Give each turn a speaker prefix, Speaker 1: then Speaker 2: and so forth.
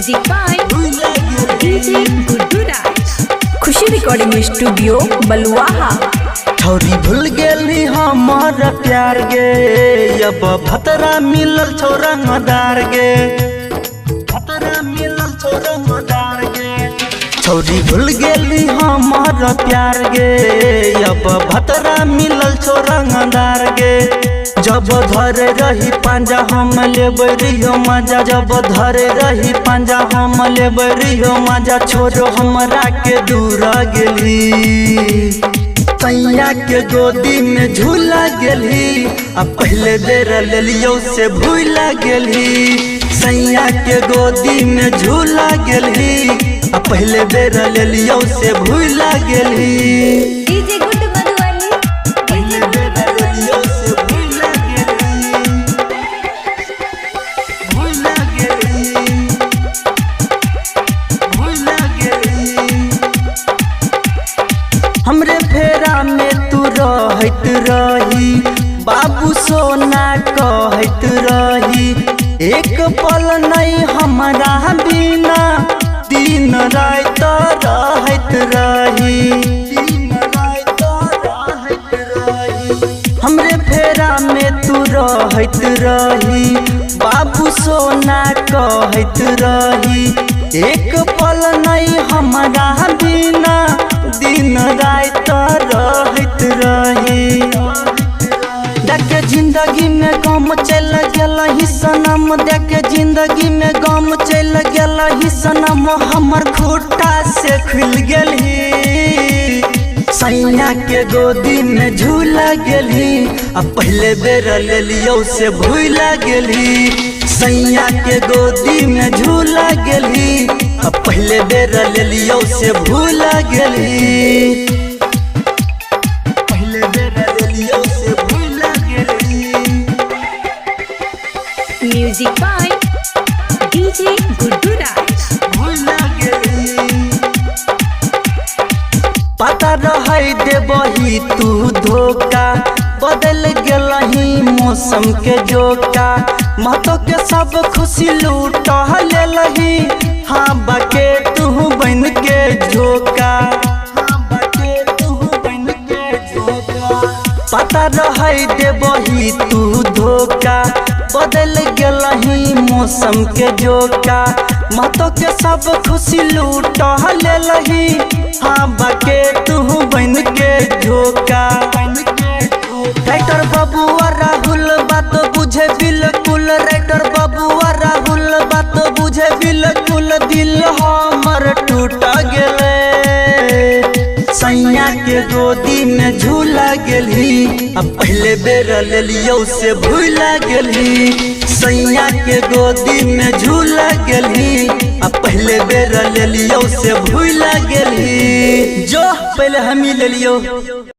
Speaker 1: Music by DJ Guddu Raj. Khushi recording studio Baluaha.
Speaker 2: छौरी भूल गेली हमारा प्यार गे, अब भतरा मिलल छौरा मदार गे, भतरा मिलल छौरा मदार गे। छौरी भूल गेली हमारा प्यार गे, अब भतरा मिलल छौरा मदार गे। जब धरे रही पांजा हम लेबै रहियो मजा, जब धरे रही पांजा हम लेबै रहियो मजा। छोरो हमरा के दूर गेली, सैया के गोदी में झूला गेली, अब पहले बेर लेलियो से भूला गेली। सैया के गोदी में झूला गेली, अब पहले बेर लेलियो से भूला गेली।
Speaker 1: डीजे गुड्डू मधुबनी,
Speaker 2: पहले बेर लेलियो से भूला गेली, भूला गेली, भूला गेली। हमरे फेरा में तू रहत रही, बाबू सोना कहत रही। एक पल नहीं हमारा बिना, दिन रात रहत रही, दिन रात रहत रही। हमरे फेरा में तू रहत रही, बाबू सोना कहत रही। एक पल नहीं हमारा बिना, दिन रात रहत रही। देखे जिंदगी में गम चल गेला ही सनम, देखे जिंदगी में गम चल गेला ही सनम। हमर खूटा से खुल गेली, सैया के गोदी में झूला गेली, अब पहले बेर लेलियो से भूला गेली। सैया के गोदी में झूला गेली, अब पहले बेर लेलियो से भूला गेली, पहले बेर लेलियो से भूला गेली।
Speaker 1: म्यूजिक बाय डीजे गुड्डू राज।
Speaker 2: भूला गेली, पता रही देबही तू धोखा, बदल गेलही मौसम के जोका। महतो के सब खुशी लूट लेलही, हाँ बाके तू बन के झोका, हाँ बाके तू बन के झोका। पता रही देबही तू धोखा, बदल गेलही मौसम के जोका। महतो के सब खुशी लूट लेलही, हाँ बाके तू बन के झोका। राइटर बबुआ राहुल बात बुझे बिल्कुल, राइटर बबुआ राहुल बात बुझे बिल्कुल। दिल हमर टूट गेले, सैया के गोदी में झूला गेली, अब पहले बेर लेलियो से भूला गेली। सैया के गोदी में झूला गेली, अब पहले बेर लेलियो से भूला गेली। जो पहले हम ही ले लियो।